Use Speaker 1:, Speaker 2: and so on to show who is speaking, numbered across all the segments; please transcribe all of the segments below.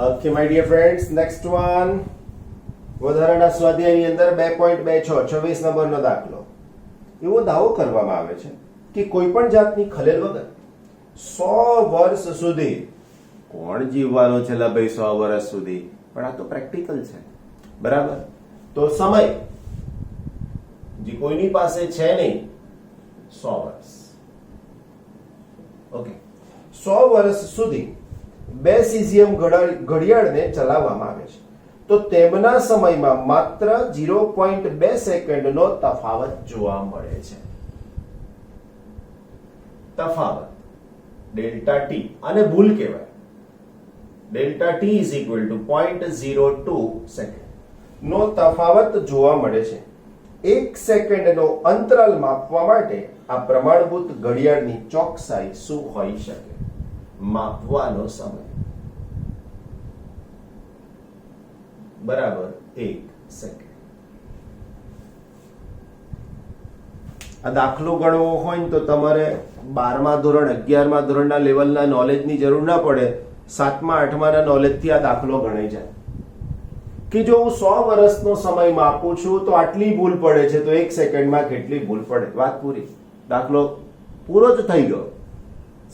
Speaker 1: Okay my dear friends, next one વધારાના સ્વાધ્યાયની અંદર 2.26 26 નંબરનો દાખલો. એવો દાવો કરવામાં આવે છે કે કોઈ પણ જાતની ખલેલ વગર 100 વર્ષ સુધી કોણ જીવવાનું છે લા ભાઈ 100 વર્ષ સુધી? પણ આ તો પ્રેક્ટિકલ છે, બરાબર? તો સમય જે કોઈની પાસે છે નહીં 100 વર્ષ. ઓકે, 100 વર્ષ સુધી 2 સીઝિયમ ઘડિયાળને ચલાવવામાં આવે છે, તો તેમના સમયમાં માત્ર 0.2 સેકન્ડનો તફાવત જોવા મળે છે. તફાવત ડેલ્ટા ટી, અને ભૂલ કહેવાય. Delta T is equal to 0.02 second નો તફાવત જોવા મળે છે. 1 સેકન્ડનો અંતરાલ માપવા માટે આ પ્રમાણભૂત ઘડિયાળની ચોકસાઈ શું હોઈ શકે? માપવાનો સમય બરાબર 1 સેકન્ડ. આ દાખલો ગણવો હોય ને તો તમારે 12મા ધોરણ 11મા ધોરણના લેવલના નોલેજની જરૂર ના પડે. 7મા 8માના નોલેજથી આ દાખલો ગણાઈ જાય કે જો હું 100 વર્ષનો સમય માપું છું તો આટલી ભૂલ પડે છે, તો 1 સેકન્ડમાં કેટલી ભૂલ પડે? વાત પૂરી. દાખલો પૂરો જ થઈ ગયો.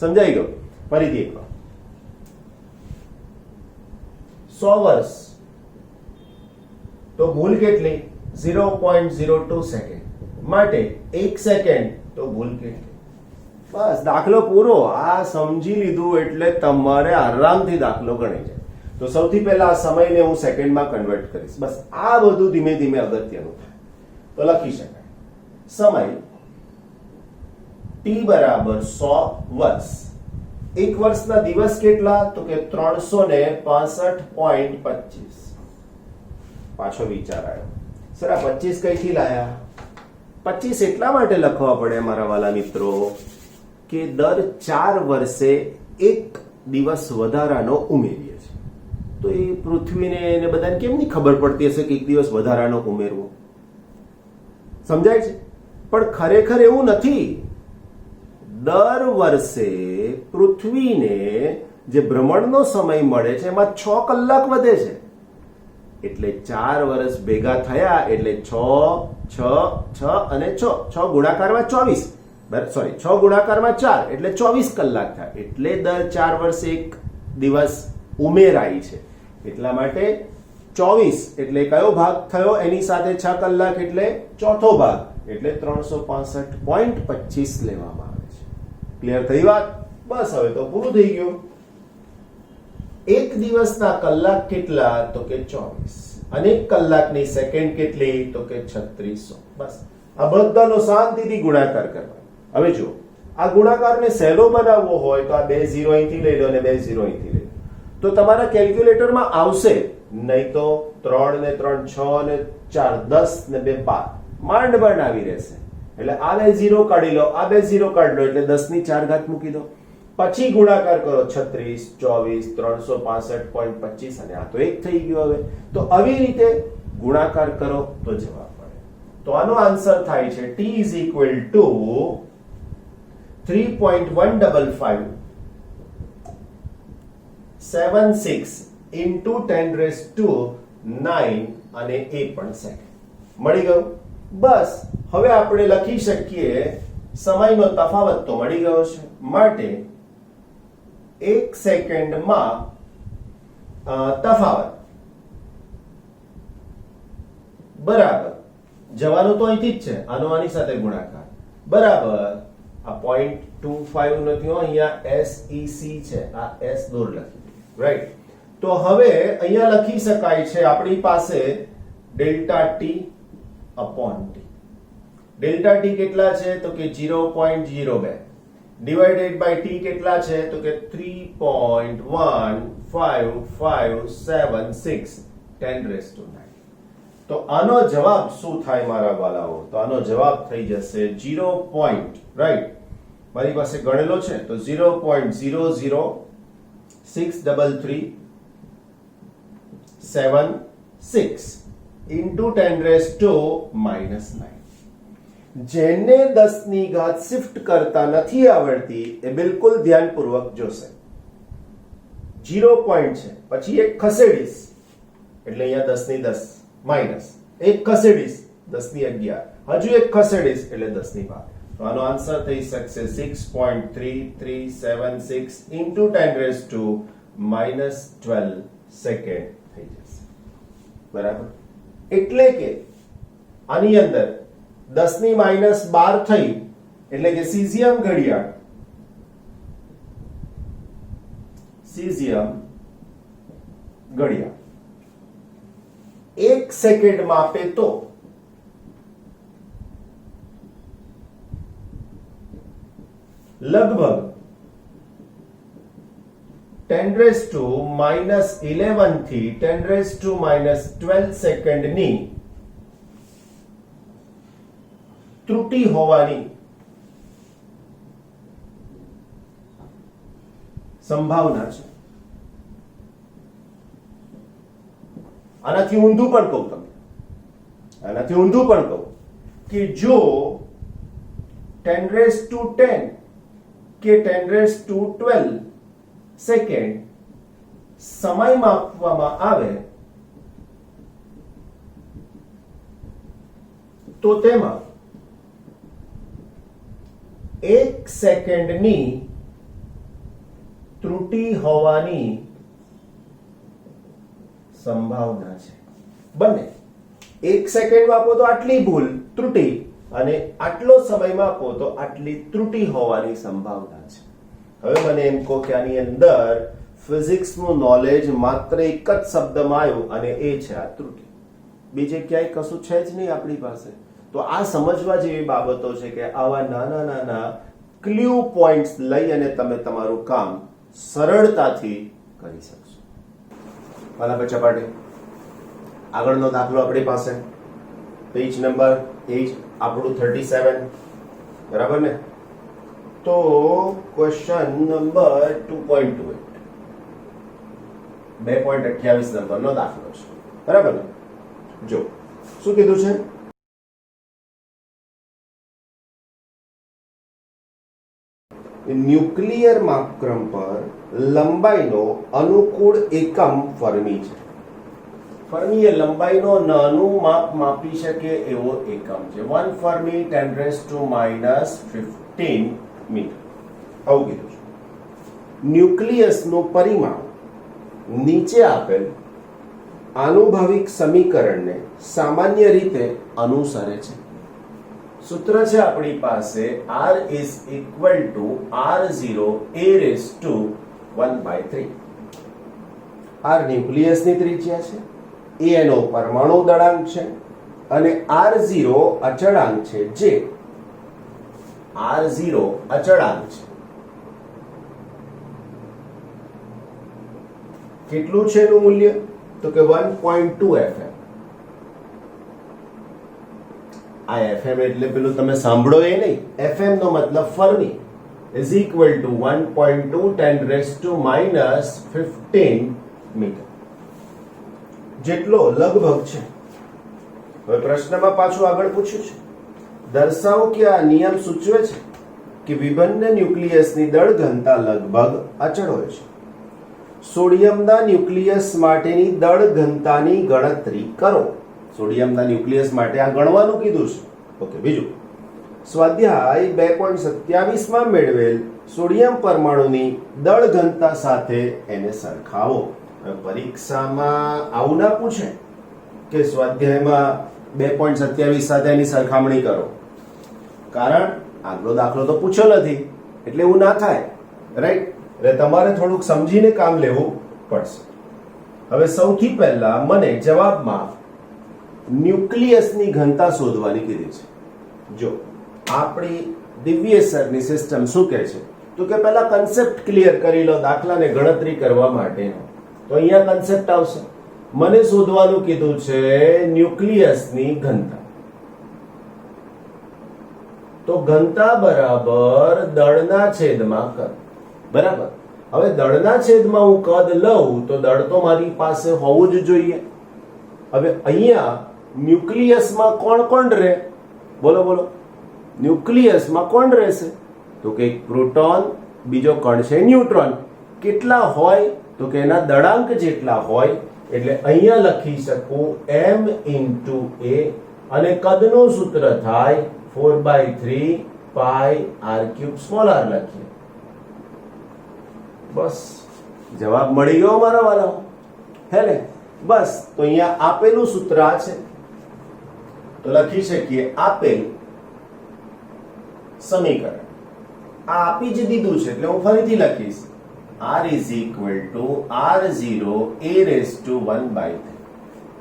Speaker 1: સમજાઈ ગયો? ફરીથી એકવાર. 100 વર્ષ તો ભૂલ કેટલી? 0.02 સેકન્ડ. માટે 1 સેકન્ડ તો ભૂલ કેટલી? બસ દાખલો પૂરો. આ સમજી લીધું એટલે તમારે આરામથી દાખલો ગણાઈ જાય. તો સૌથી પહેલા આ સમયને હું સેકન્ડમાં કન્વર્ટ કરીશ. બસ આ બધું ધીમે ધીમે અગત્યનું થાય. તો લખી શકાય સમય t બરાબર 100 વર્ષ. એક વર્ષના દિવસ કેટલા? તો કે 365.25. પાછો વિચાર આવ્યો, સર આ 25 કઈથી લાયા? 25 એટલા માટે લખવા પડે મારા વાલા મિત્રો કે દર 4 વર્ષે એક દિવસ વધારાનો ઉમેરીએ છીએ. તો એ પૃથ્વીને એને બધાને કેમ નહીં ખબર પડતી હશે કે એક દિવસ વધારાનો ઉમેરવો? સમજાય છે? પણ ખરેખર એવું નથી. દર વર્ષે પૃથ્વીને જે ભ્રમણનો સમય મળે છે એમાં 6 કલાક વધે છે. એટલે 4 વર્ષ ભેગા થયા એટલે 6 અને 6 ગુણાકારમાં 24, સોરી 6 ગુણાકારમાં 4 એટલે 24 કલાક થાય. એટલે દર 4 વર્ષે એક દિવસ ઉમેરાય છે. એટલા માટે 24 એટલે કયો ભાગ થયો? એની સાથે 6 કલાક એટલે ચોથો ભાગ, એટલે 365.25 લેવામાં આવે છે. ક્લિયર થઈ વાત? બસ હવે તો પૂરું થઈ ગયું. એક દિવસના કલાક કેટલા? તો કે 24. અને એક કલાકની સેકન્ડ કેટલી? તો કે 3600. બસ આ બધાનો શાંતિથી ગુણાકાર કરવા. હવે જો આ ગુણાકારને સહેલો બનાવવો હોય તો આ 2 0 અહીંથી લઈ લો અને 2 0 અહીંથી લઈ લો તો તમારા કેલ્ક્યુલેટરમાં આવશે. નહીં તો 3 ને 3 6 ને 4 10 ને 2 12 માંડ આવી રહેશે. એટલે આ 2 0 કાઢી લો, આ 2 0 કાઢી લો, એટલે 10 ની 4 ઘાત મૂકી દો. પછી ગુણાકાર કરો 36 24 365.25 અને આ તો 1 થઈ ગયો. હવે તો આવી રીતે ગુણાકાર કરો તો જવાબ મળે. તો આનો આન્સર થાય છે t is equal to 3.155 76 into 10 raised to 9 અને એ પણ સેકન્ડ. મળી ગયું? બસ હવે આપણે લખી શકીએ સમયનો તફાવત તો મળી ગયો છે. માટે 1 સેકન્ડમાં તફાવત બરાબર જવાનું તો અહીંથી જ છે, આનો આની સાથે ગુણાકાર બરાબર આ 0.25 નથી હો, અહીંયા SEC છે, આ S દૂર લખી રાઈટ. તો હવે અહીંયા લખી શકાય છે આપણી પાસે delta T upon T. Delta T કેટલા છે? તો કે 0.02 ડિવાઇડેડ બાય ટી કેટલા છે? તો કે 3.15576 10 raised to 9. તો આનો જવાબ શું થાય મારા વાલાઓ? તો આનો જવાબ થઈ જશે 0. રાઈટ, મારી પાસે ગણેલો છે તો 0.0063376 into 10 raised to -9. જેને 10 ની ઘાત શિફ્ટ કરતા નથી આવડતી એ બિલકુલ ધ્યાનપૂર્વક જોશે. 0 પોઈન્ટ છે, પછી એક ખસેડીશ એટલે અહીંયા 10 ની 10 માઇનસ, એક ખસેડીશ 10 ની 11, હજુ એક ખસેડીશ એટલે 10 ની 12. તો આનો આન્સર થઈ શકશે 6.3376 into 10⁻⁻12 સેકન્ડ થઈ જશે. બરાબર? એટલે કે આની અંદર 10 ની -12 થઈ એટલે કે સીઝિયમ ઘડિયાળ એક સેકન્ડ માપે તો લગભગ 10⁻11 થી 10⁻12 સેકન્ડની ત્રુટિ હોવાની સંભાવના છે. આનાથી ઊંધું પણ કહું તમને, આનાથી ઊંધું પણ કહું કે જો 10⁻10 કે 10⁻12 સેકન્ડ સમય માપવામાં આવે તો તેમાં 1 સેકન્ડની ત્રુટિ હોવાની સંભાવના છે. બંને 1 સેકન્ડ માપો તો આટલી ભૂલ ત્રુટિ, અને આટલો સમય માપો તો આટલી ત્રુટિ હોવાની સંભાવના છે. હવે મને એમ કહો કે આની અંદર ફિઝિક્સનું નોલેજ માત્ર એક જ શબ્દમાં આવ્યું અને એ છે આ ત્રુટિ. બીજે ક્યાંય કશું છે જ નહીં આપણી પાસે. તો આ સમજવા જેવી બાબતો છે કે આવા નાના નાના ક્લ્યુ પોઈન્ટ્સ લઈ અને તમે તમારું કામ સરળતાથી કરી શકશો. વાલા બચ્ચા પાટી, આગળનો દાખલો આપણી પાસે પેજ નંબર 8 આપણું 37, બરાબર ને? તો ક્વેશ્ચન નંબર 2.28 2.28 નંબરનો દાખલો છે, બરાબર ને? જો શું કીધું છે, ન્યુક્લિયર માપક્રમ પર લંબાઈનો અનુકૂળ એકમ ફર્મી છે. ફર્મી એ લંબાઈનો નાનું માપ માપી શકે એવો એકમ છે. 1 ફર્મી 10⁻15 મીટર, આવું કીધું છે. ન્યુક્લિયસનું પરિમાણ નીચે આપેલ આનુભાવિક સમીકરણને સામાન્ય રીતે અનુસરે છે. સૂત્ર છે આપણી પાસે R is equal to R0 a raised to 1/3. R ન્યુક્લિયસની ત્રિજ્યા છે, A એનો પરમાણુ દળાંક છે અને R0 અચળાંક છે. જે R0 અચળાંક છે કેટલું છે એનું મૂલ્ય? તો કે 1.2 FM. આ FM એટલે પેલું તમે સાંભળો એ નહીં, FM નો મતલબ fermi is equal to 1.2 10⁻15 metre જેટલો લગભગ છે. હવે પ્રશ્નમાં પાછું આગળ પૂછ્યું છે, દર્શાવો કે આ નિયમ સૂચવે છે કે વિભિન્ન ન્યુક્લિયસની દળ ઘનતા લગભગ અચળ હોય છે. સોડિયમના ન્યુક્લિયસ માટેની દળ ઘનતાની ગણતરી કરો. સોડિયમના ન્યુક્લિયસ માટે આ ગણવાનું કીધું છે. ઓકે, બીજું સ્વાધ્યાય 2.27 માં મેળવેલ સોડિયમ પરમાણુની દળ ઘનતા સાથે એને સરખાવો. પરીક્ષામાં આવું ના પૂછે કે સ્વાધ્યાયમાં 2.27 સાથે એની સરખામણી કરો, કારણ આગલો દાખલો તો પૂછ્યો નથી એટલે એવું ના થાય, રાઈટ? એટલે તમારે થોડુંક સમજીને કામ લેવું પડશે. હવે સૌથી પહેલા મને જવાબમાં ન્યુક્લિયસની ઘનતા શોધવાની કીધી છે. જો આપણી દિવ્ય સરની સિસ્ટમ શું કહે છે, તો કે પહેલા કન્સેપ્ટ ક્લિયર કરી લો દાખલાને ગણતરી કરવા માટેનો. તો અહીંયા કન્સેપ્ટ આવશે. મને શોધવાનું કીધું છે ન્યુક્લિયસની ઘનતા. તો ઘનતા બરાબર દળના છેદમાં કદ, બરાબર? હવે દળના છેદમાં હું કદ લઉં તો દળ તો મારી પાસે હોવું જ જોઈએ. હવે અહીંયા ન્યુક્લિયસમાં કોણ કોણ રહે? બોલો બોલો, ન્યુક્લિયસમાં કોણ રહેશે? તો કે એક પ્રોટોન, બીજો કણ છે ન્યુટ્રોન. કેટલા હોય? તો કે એના દળાંક જેટલા હોય, એટલે અહીંયા લખી શકું m into a, અને કદનું સૂત્ર થાય 4/3 pi r cube small r લખીએ. બસ જવાબ મળી ગયો મારા વાળા, હે ને? બસ તો અહીંયા આપેલું સૂત્ર આ છે, તો લખી શકીએ આપેલ સમીકરણ આ આપી જ દીધું છે, એટલે હું ફરીથી લખીશ r is equal to r0 a raised to 1/3.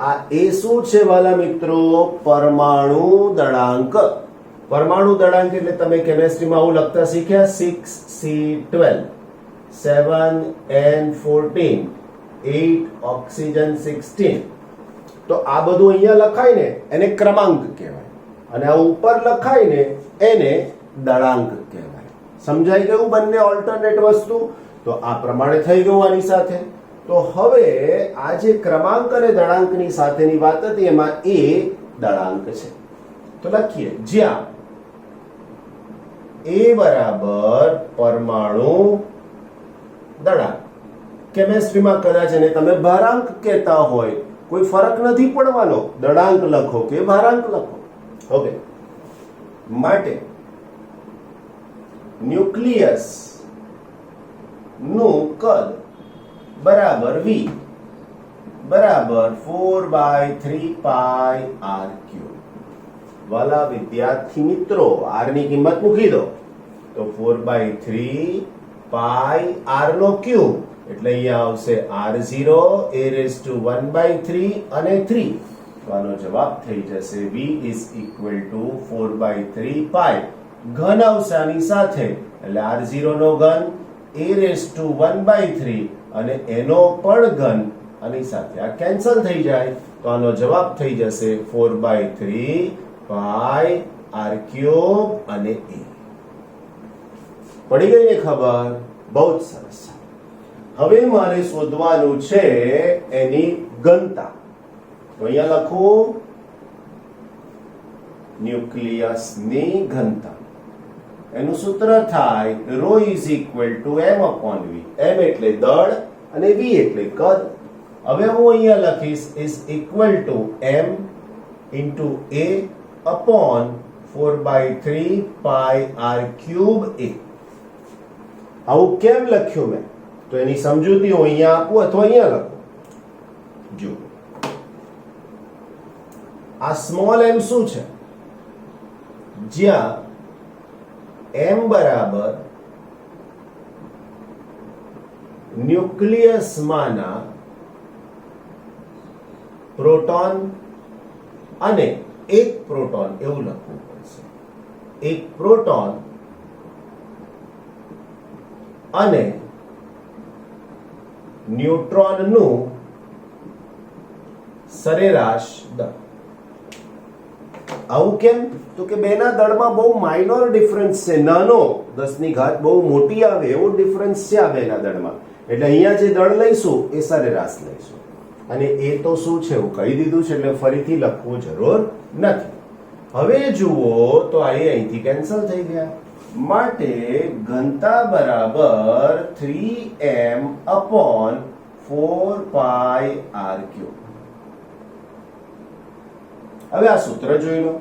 Speaker 1: આ એ શું છે વાલા મિત્રો? પરમાણુ દળાંક. પરમાણુ દળાંક એટલે તમે કેમેસ્ટ્રીમાં આવું લખતા શીખ્યા, 6c12 7n14 8 ઓક્સિજન 16. તો આ બધું અહીંયા લખાય ને એને ક્રમાંક કહેવાય, અને આ ઉપર લખાય ને એને દળાંક કહેવાય. સમજાઈ ગયું બંને ઓલ્ટરનેટ વસ્તુ? તો આ પ્રમાણે થઈ ગયું આની સાથે. તો હવે આ જે ક્રમાંક અને દળાંકની સાથેની વાત હતી એમાં એ દળાંક છે, તો લખીએ જ્યાં એ બરાબર પરમાણુ દળાંક. કેમેસ્ટ્રીમાં કદાચ એને તમે ભારાંક કહેતા હોય, કોઈ ફરક નથી પડવાનો, દળાંક લખો કે ભારાંક લખો. ઓકે, માટે ન્યુક્લિયસ નું કદ બરાબર v બરાબર 4/3 pi r cube. વાલા વિદ્યાર્થી મિત્રો, r ની કિંમત મૂકી દો તો 4/3 pi r નો ક્યુબ, એટલે અહીંયા આવશે r0 a raised to 1/3 અને 3. તો આનો જવાબ થઈ જશે v is equal to 4/3 pi. ઘન આવશે આની સાથે, એટલે r0 નો ઘન a raised to 1/3 અને એનો પણ ઘન આની સાથે, આ કેન્સલ થઈ જાય, તો આનો જવાબ થઈ જશે 4/3 pi r cube અને a. પડી ગઈ ને ખબર? બહુ જ સરસ. હવે મારે શોધવાનું છે એની ઘનતા. તો અહીંયા લખું ન્યુક્લિયસની ઘનતા. એનું સૂત્ર થાય ρ is equal to m upon v. m એટલે દળ અને v એટલે કદ. હવે હું અહીંયા લખીશ is equal to m into a upon 4/3 pi r cube a. આવું કેમ લખ્યું મેં? તો એની સમજૂતી હું અહીંયા આપું અથવા અહીંયા લખું. જો આ સ્મોલ m શું છે? જ્યાં m બરાબર ન્યુક્લિયસમાંના પ્રોટોન અને એક પ્રોટોન, એવું લખવું પડશે. એક પ્રોટોન અને ન્યુટ્રોનનું સરેરાશ દળ. આવું કેમ? તો કે બેના દળમાં બહુ માઇનોર ડિફરન્સ છે, નાનો 10 ની ઘાત બહુ મોટી આવે એવો ડિફરન્સ છે આ બેના દળમાં. એટલે અહીંયા જે દળ લઈશું એ સરેરાશ લઈશું, અને એ તો શું છે હું કહી દીધું છે, એટલે ફરીથી લખવું જરૂર નથી. હવે જુઓ તો આ અહીંથી કેન્સલ થઈ ગયા, માટે ઘનતા બરાબર 3m upon 4 pi r cube. હવે આ સૂત્ર જોઈ લો.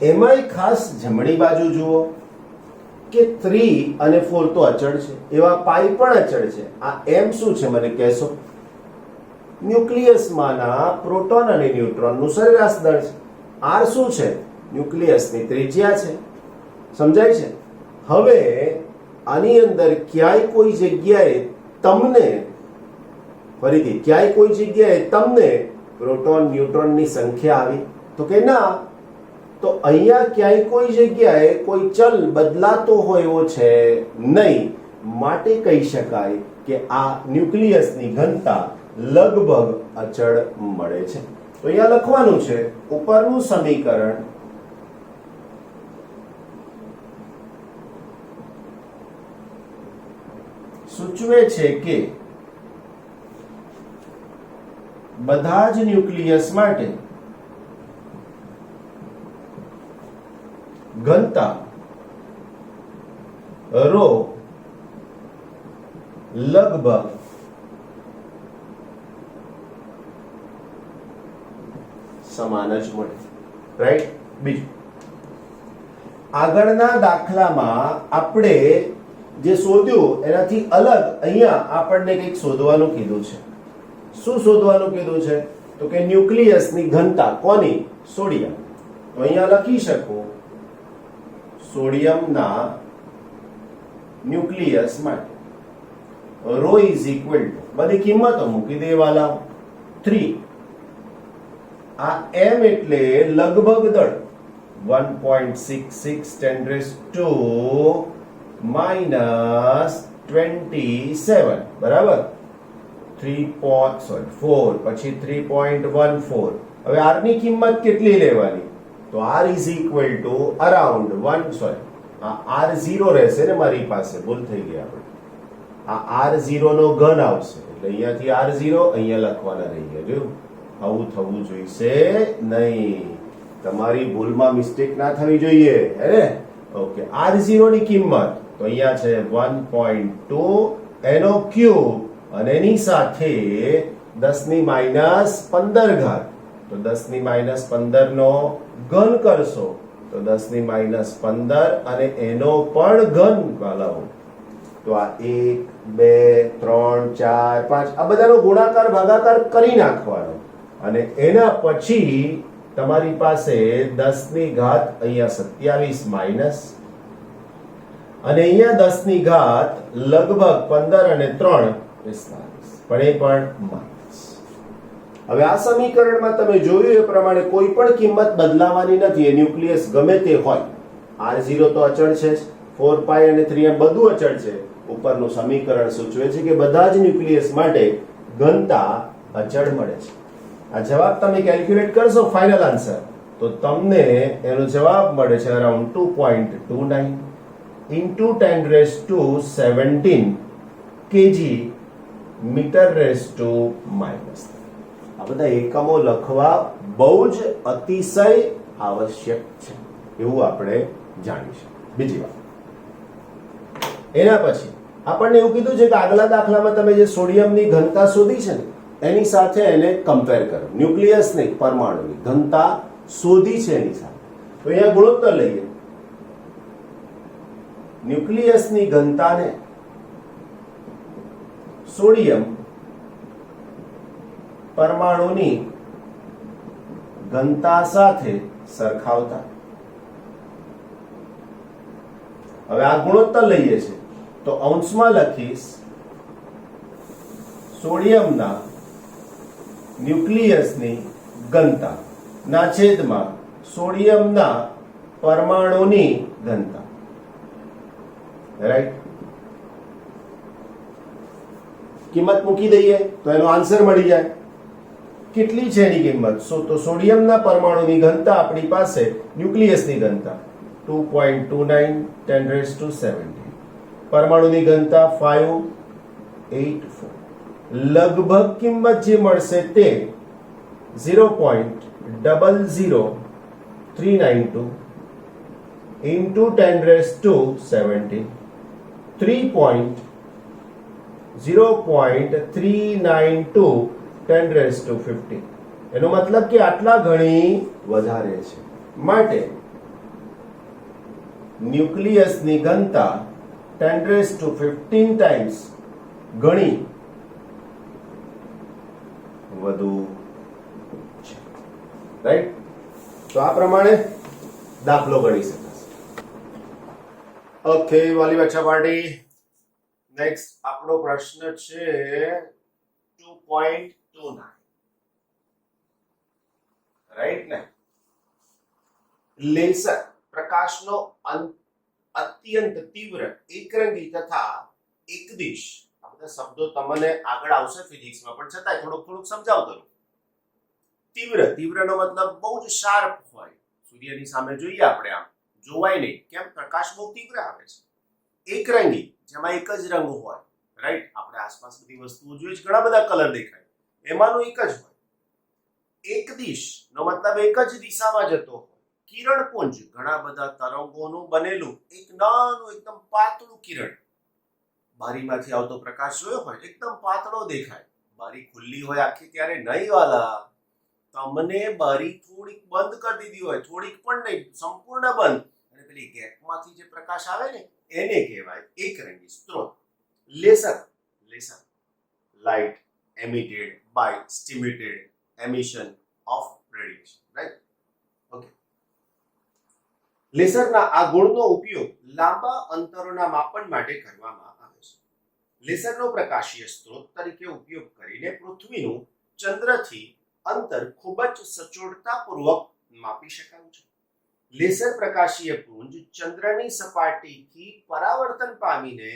Speaker 1: એમાંય ખાસ જમણી બાજુ જુઓ કે 3 અને 4 તો અચળ છે, એવા પાઈ પણ અચળ છે. આ m શું છે મને કહેશો? ન્યુક્લિયસમાંના પ્રોટોન અને ન્યુટ્રોનનું સરેરાશ દળ છે. r શું છે? ન્યુક્લિયસની ત્રિજ્યા છે. સમજાય છે? હવે આની અંદર ક્યાંય કોઈ જગ્યાએ તમને, ફરીથી ક્યાંય કોઈ જગ્યાએ તમને પ્રોટોન ન્યુટ્રોનની સંખ્યા આવી? તો કે ના. તો અહીંયા ક્યાંય કોઈ જગ્યાએ કોઈ ચલ બદલાતો હોય એવો છે નહીં, માટે કહી શકાય કે આ ન્યુક્લિયસની ઘનતા લગભગ અચળ મળે છે. તો અહીંયા લખવાનું છે ઉપરનું સમીકરણ સૂચવે છે કે બધા જ ન્યુક્લિયસ માટે ઘનતા ρ લગભગ સમાન જ મળે, રાઈટ. બીજું, આગળના દાખલામાં આપણે જે શોધ્યું એનાથી અલગ અહીંયા આપણને કંઈક શોધવાનું કીધું છે. શું શોધવાનું કીધું છે? તો કે ન્યુક્લિયસની ઘનતા. કોની? સોડિયમ. તો અહીંયા લખી શકો સોડિયમના ન્યુક્લિયસ માટે ρ ઇઝ ઇક્વલ ટુ, બધી કિંમતો મૂકી દેવાલા, 3. આ m એટલે લગભગ દળ 1.66 10 - 27, બરાબર. 4 પછી 3.14. હવે r ની કિંમત કેટલી લેવાની? તો r is equal two around 1, આ r0 રહેશે ને મારી પાસે, ભૂલ થઈ ગઈ આપણે. આ r0 નો ઘન આવશે એટલે અહીંયાથી r0 અહીંયા લખવાના રહી ગયા. જો આવું થવું જોઈશે નહીં, તમારી ભૂલમાં મિસ્ટેક ના થવી જોઈએ, હે ને? ઓકે, r0 ની કિંમત તો અહીંયા છે 1.2 એનો ક્યુબ અને એની સાથે 10 ની -15 ઘાત. તો 10 ની -15 નો ઘન કરશો તો 10 ની -15 અને એનો પણ ઘન વાલાઓ. તો આ 1 2 3 4 5 આ બધાનો ગુણાકાર ભાગાકાર કરી નાખવાનો અને એના પછી તમારી પાસે 10 ની ઘાત અહીંયા 27 માઈનસ અને અહીંયા 10 ની ઘાત લગભગ 15 અને 3 45, પણ એ પણ માઈનસ. હવે આ સમીકરણમાં તમે જોયું એ પ્રમાણે કોઈ પણ કિંમત બદલાવાની નથી. એ ન્યુક્લિયસ ગમે તે હોય, r0 તો અચળ છે, 4π અને 3m બધું અચળ છે. ઉપરનું સમીકરણ સૂચવે છે કે બધા જ ન્યુક્લિયસ માટે ઘનતા અચળ મળે છે. આ જવાબ તમે કેલ્ક્યુલેટ કરશો ફાઇનલ આન્સર તો તમને એનો જવાબ મળે છે અરાઉન્ડ 2.29 into 10⁻17 kg m/-. આ બધા એકમો લખવા બહુ જ અતિશય આવશ્યક છે એવું આપણે જાણીશું. બીજી વાત, એના પછી આપણને એવું કીધું છે કે આગલા દાખલામાં તમે જે સોડિયમની ઘનતા શોધી છે ને એની સાથે એને કમ્પેર કરો. ન્યુક્લિયસ નહીં, પરમાણુની ઘનતા શોધી છે એની સાથે. તો અહીંયા ગુણોત્તર લઈએ. ન્યુક્લિયસની ઘનતાને સોડિયમ પરમાણુની ઘનતા સાથે સરખાવતા. હવે આ ગુણોત્તર લઈએ છે તો અંશમાં લખીશ સોડિયમના ન્યુક્લિયસની ઘનતા ના છેદમાં સોડિયમના પરમાણુની ઘનતા, રાઈટ. કિંમત મૂકી દઈએ તો એનો આન્સર મળી જાય. કેટલી છે એની કિંમત? તો સોડિયમના પરમાણુની ઘનતા આપણી પાસે ન્યુક્લિયસની ઘનતા 2.29 10⁻17, પરમાણુની ઘનતા 584. લગભગ કિંમત જે મળશે તે 0.00392 into 10⁻17, 0.392 10⁻15. એનો મતલબ કે આટલા ગણી વધારે છે. માટે ન્યુક્લિયસની ઘનતા 10⁻15 ટાઈમ્સ ગણી વધુ છે, રાઈટ. તો આ પ્રમાણે દાખલો ગણી શકાશે. ઓકે વાલી બચ્ચા પાર્ટી, નેક્સ્ટ આપણો પ્રશ્ન છે 2.29, રાઈટ ને. લેસર પ્રકાશનો અત્યંત તીવ્ર, એકરંગી તથા એકદિશ, આ બધા શબ્દો તમને આગળ આવશે ફિઝિક્સમાં, પણ છતાંય થોડુંક સમજાવતો રહું. તીવ્રનો મતલબ બહુ જ શાર્પ હોય. સૂર્યની સામે જોઈએ આપણે, આમ જોવાય નહીં, કેમ? પ્રકાશ બહુ તીવ્ર આવે છે. એકરંગી, જેમાં એક જ રંગ હોય, રાઈટ. આપણે આસપાસ બધી વસ્તુઓ જોઈએ છે, ઘણા બધા કલર દેખાય, એમાંનું એક જ હોય. એકદિશ નો મતલબ એક જ દિશામાં જતો હોય. કિરણપુંજ, ઘણા બધા તરંગોનું બનેલું એક નાનું એકદમ પાતળું કિરણ, બારીમાંથી આવતો પ્રકાશ જોયો હોય એકદમ પાતળો દેખાય, બારી ખુલ્લી હોય આખી ત્યારે નહીં વાલા, તમને બારી થોડીક બંધ કરી દીધી હોય, થોડીક પણ નહીં, સંપૂર્ણ બંધ, અને પેલી ગેપમાંથી જે પ્રકાશ આવે ને એને કહેવાય એકરંગી સ્ત્રોત, laser. Laser light emitted by stimulated emission of radiation, right? Okay. લેસરના આ ગુણનો ઉપયોગ લાંબા અંતરોના માપન માટે કરવામાં આવે છે. લેસરનો પ્રકાશીય સ્ત્રોત તરીકે ઉપયોગ કરીને પૃથ્વીનું ચંદ્રથી અંતર ખૂબ જ સચોટતાપૂર્વક માપી શકાય છે. લેસર પ્રકાશીય પુંજ ચંદ્રની સપાટીથી પરાવર્તન પામીને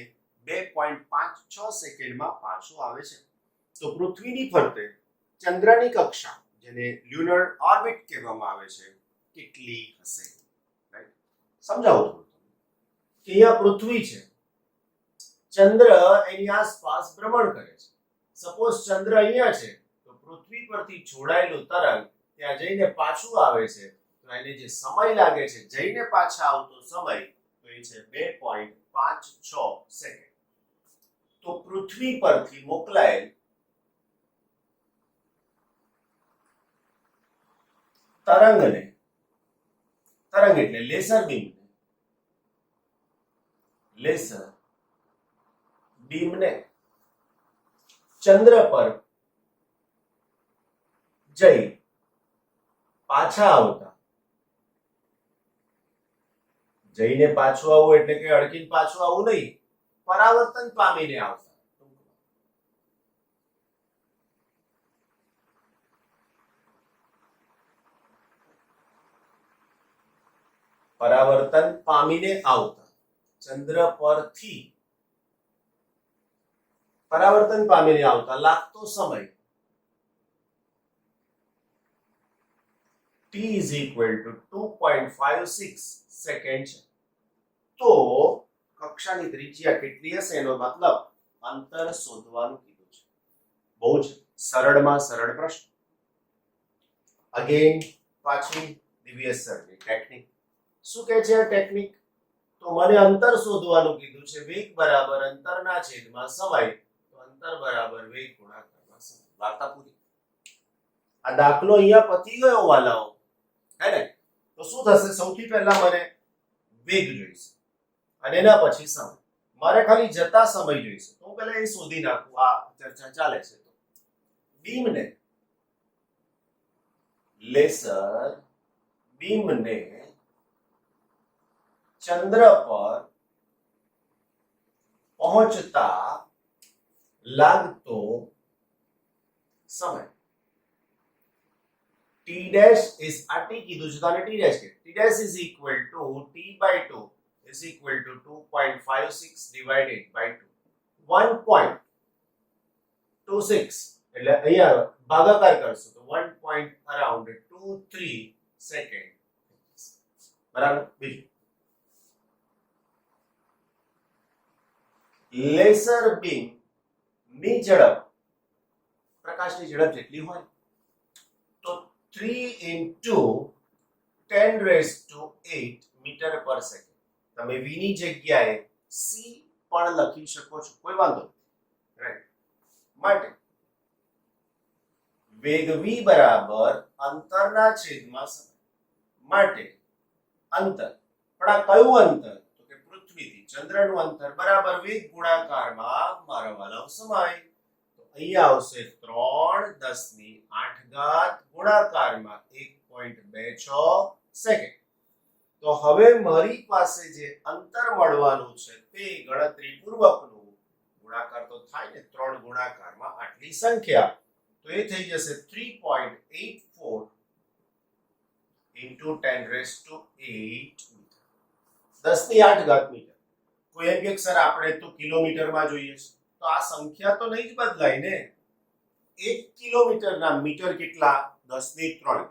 Speaker 1: 2.56 સેકન્ડમાં પાછું આવે છે. તો પૃથ્વીની ફરતે ચંદ્રની કક્ષા, જેને લ્યુનર ઓર્બિટ કહેવામાં આવે છે, કેટલી હશે? રાઈટ, સમજાવો થોડું કે અહીંયા પૃથ્વી છે, ચંદ્ર એની આસપાસ ભ્રમણ કરે છે. સપોઝ ચંદ્ર અહીંયા છે તો પૃથ્વી પરથી છોડાયેલું તરંગ ત્યાં જઈને પાછું આવે છે, તો એને જે સમય લાગે છે જઈને પાછા આવતો સમય તો એ છે 2.56 સેકન્ડ. તો પૃથ્વી પરથી મોકલાયેલ તરંગને, તરંગ એટલે લેસર બીમને, લેસર બીમને ચંદ્ર પર જઈ પાછા આવતા, જઈને પાછું આવવું એટલે કે અડકીને પાછું આવવું નહીં, પરાવર્તન પામીને આવતા, પરાવર્તન પામીને આવતા ચંદ્ર પરથી પરાવર્તન પામીને આવતા લાગતો સમય t is equal to 2.56 second છે. તો કક્ષાની ત્રિજ્યા કેટલી હશે એનો મતલબ અંતર શોધવાનું કીધું છે. બહુ જ સરળમાં સરળ પ્રશ્ન. અગેન પાછી દિવ્યેશ સરની ટેકનિક. શું કહે છે આ ટેકનિક? તો મને અંતર શોધવાનું કીધું છે, વેગ બરાબર અંતરના છેદમાં સમય, તો અંતર બરાબર વેગ ગુણાકારમાં સમય. વાર્તા પૂરી. આ દાખલો અહીંયા પતી ગયો વાલાઓ, હે ને? તો શું થશે? સૌથી પહેલા મને વેગ જોઈશે અને એના પછી સમય. મારે ખાલી જતા સમય જોઈશે, તો હું પહેલા એ શોધી નાખું. આ ચર્ચા ચાલે છે તો બીમને, લેસર બીમને ચંદ્ર પર પહોંચતા લાગતો સમય t dash is આ t કીધું છે તો આને t dash કે t dash is equal to t by 2 is equal to 2.56 divided by 2, 1.26 એટલે અહીંયા ભાગાકાર કરશો તો 1.23 સેકન્ડ. બરાબર. બીજું, લેસર બીમ ની ઝડપ પ્રકાશની ઝડપ જેટલી હોય તો 3 into 10 raised to 8 મીટર પર સેકન્ડ. તમે v ની જગ્યાએ c પણ લખી શકો છો, કોઈ વાંધો નથી, રાઈટ? માટે વેગ v બરાબર અંતરના છેદમાં સમય. માટે અંતર, પણ આ કયું અંતર? તો કે પૃથ્વીથી ચંદ્રનું અંતર બરાબર વેગ ગુણાકારમાં મારા વાલાઓ સમય. તો અહીંયા આવશે 3 10⁸ ગુણાકારમાં 1.26 સેકન્ડ. તો હવે મારી પાસે જે અંતર મળવાનું છે તે ગણતરી પૂર્વકનું ગુણાકાર તો થાય ને, 3 ગુણાકારમાં આટલી સંખ્યા, તો એ થઈ જશે 3.84 into 10 raised to 8 metre, 10⁸ metre. કોઈ એમ કે સર આપણે તો કિલોમીટરમાં જોઈએ છે, તો આ સંખ્યા તો નહીં જ બદલાય ને. 1 કિલોમીટરના મીટર કેટલા? 10⁵.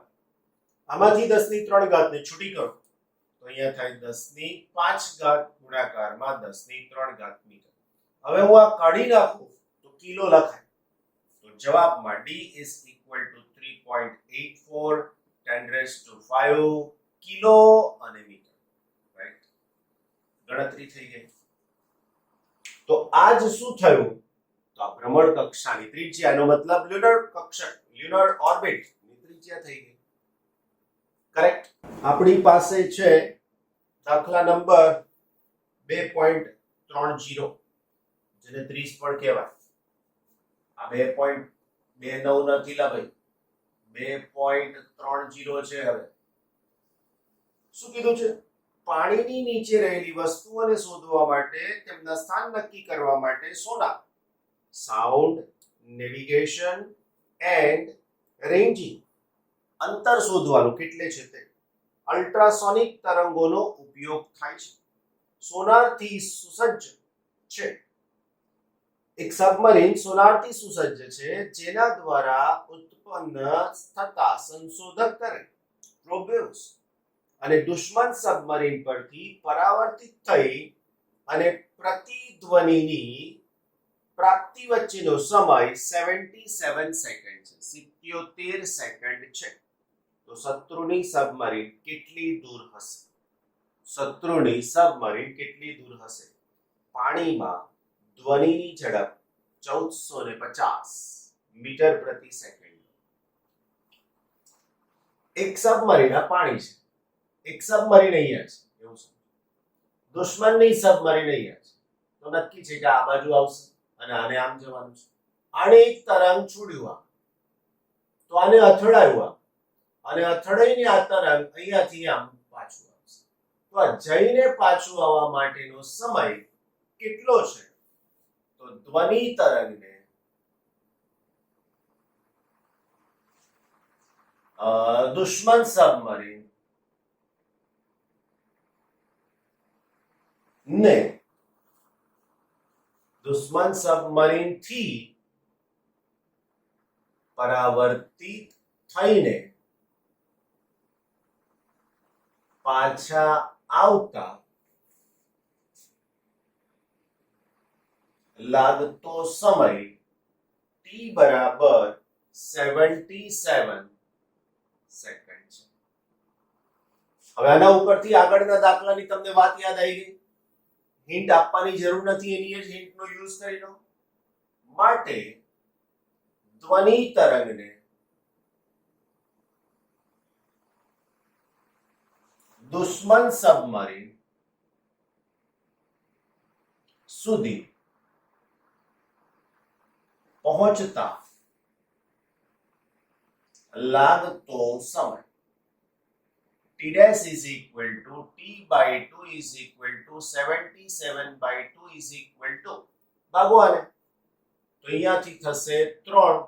Speaker 1: આમાંથી 10⁵ ને છૂટી કરો તો અહીંયા થાય 10⁵ ગુણાકારમાં 10⁵ મીટર. હવે હું આ કાઢી નાખું તો કિલો લખાય. તો જવાબમાં d is equal to 3.84 10 raised to 5 kilo અને મીટર, રાઈટ? ગણતરી થઈ ગઈ. તો આજ શું થયું? તો આ ભ્રમણ કક્ષાની ત્રિજ્યાનો મતલબ લ્યુનર ઓર્બિટ ની ત્રિજ્યા થઈ ગઈ. કરેક્ટ. આપણી પાસે છે દાખલા નંબર 2.30 જેને 30 પણ કહેવાય. આ 2.29 નથી લા ભાઈ, 2.30 છે. હવે શું કીધું છે? પાણીની નીચે રહેલી વસ્તુઓને શોધવા માટે, તેમના સ્થાન નક્કી કરવા માટે સોનાર, સાઉન્ડ, નેવિગેશન એન્ડ રેન્જિંગ, અંતર શોધવાનું કેટલે છે તે અલ્ટ્રાસોનિક તરંગોનો ઉપયોગ થાય છે. સોનારથી સુસજ્જ છે. એક સબમરીન સોનારથી સુસજ્જ છે, જેના દ્વારા ઉત્પન્ન થતા સંશોધક તરંગ પ્રોબ્યુસ અને દુશ્મન સબમરીન પરથી પરાવર્તિત થઈ અને પ્રતિધ્વનિની પ્રાપ્તિ વચ્ચેનો સમય 77 સેકન્ડ છે. 77 સેકન્ડ છે. તો શત્રુની સબમરીન કેટલી દૂર હશે? શત્રુની સબમરીન કેટલી દૂર હશે? પાણીમાં ધ્વનિની ઝડપ 1450 મીટર પ્રતિ સેકન્ડ. એક સબમરીન આ પાણી છે, એક સબમરીન અહીંયા છે, એવું છે. દુશ્મનની સબમરીન અહીંયા છે, તો નક્કી છે કે આ બાજુ આવશે અને આને આમ જવાનું છે. આને એક તરંગ છોડ્યું, તો આને અથડાયું, અને અથડાઈને આ તરંગ અહીંયાથી આમ પાછું આવશે. તો આ જઈને પાછું આવવા માટેનો સમય કેટલો છે? તો ધ્વનિ તરંગને દુશ્મન સબમરીન ને દુશ્મન સબમરીન થી પરાવર્તિત થઈને પાછા આવતા લાગતો સમય t બરાબર 77 સેકન્ડ છે. હવે આના ઉપરથી આગળના દાખલાની તમને વાત યાદ આવી ગઈ. હિન્ટ આપવાની જરૂર નથી, એની જ હિન્ટનો યુઝ કરી લો. માટે ધ્વનિ તરંગને દુશ્મન સબમરીન સુધી પહોંચતા લાગતો સમય t dash is equal to t by 2 is equal to 77 by 2 is equal to ભાગો આને, તો અહીંયાથી થશે 3,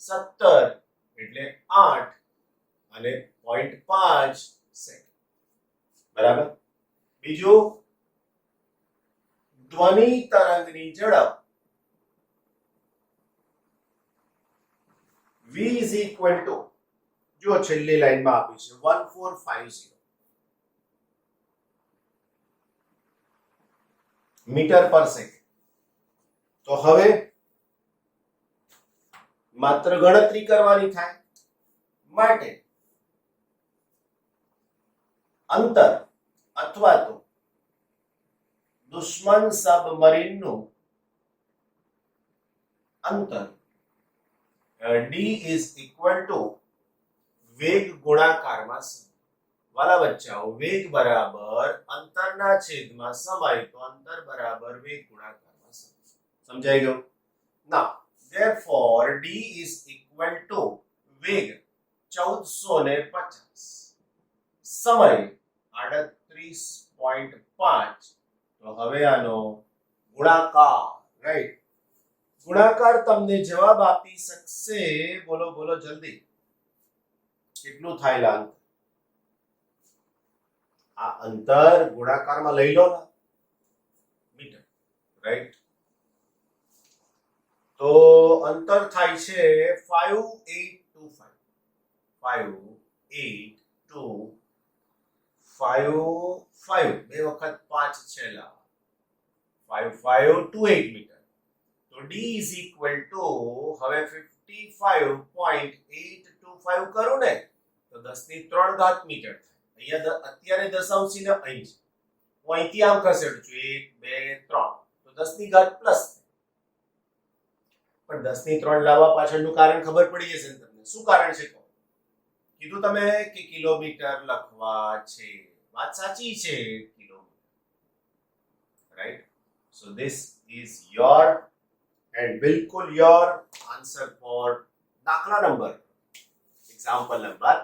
Speaker 1: 17 એટલે 8 અને 0.5 સેકન્ડ. બરાબર. બીજું, ધ્વનિ તરંગની ઝડપ v is equal to, જો છેલ્લી લાઈનમાં આપી છે 1450 મીટર પર સેકન્ડ. તો હવે માત્ર ગણતરી કરવાની થાય. માટે અંતર અથવા તો દુશ્મન સબમરીનનું અંતર d is equal to વેગ ગુણાકારમાં સમય. વાલા બચ્ચાઓ, વેગ બરાબર અંતરના છેદમાં સમય, તો અંતર બરાબર વેગ ગુણાકારમાં સમય. સમજાઈ ગયું? Now therefore d is equal to વેગ 1450, સમય 38.5. તો હવે આનો ગુણાકાર, રાઈટ, ગુણાકાર તમને જવાબ આપી શકશે. બોલો બોલો જલ્દી, કેટલું થાય લાંગ? આ અંતર ગુણાકારમાં લઈ લો ને, મીટર, રાઈટ. તો અંતર થાય છે 5825 બે વખત 5 છેલ્લા 5528 મીટર. તો d is equal to હવે 55.825 કરું ને તો 10 ની 3 ઘાત મીટર થાય. અહીંયા અત્યારે દશાંશી ને અહીં છે, હું અહીંથી આમ ખસેડું છું 1 2 3, તો તો 10 ની ઘાત પ્લસ. પણ 10 ની 3 લાવવા પાછળનું કારણ ખબર પડી જશે ને તમને. શું કારણ છે? કીધું તમે કે કિલોમીટર લખવા છે. વાત સાચી છે, kilometre. Right? So this is your and બિલકુલ યોર આન્સર ફોર દાખલા નંબર એક્ઝામ્પલ નંબર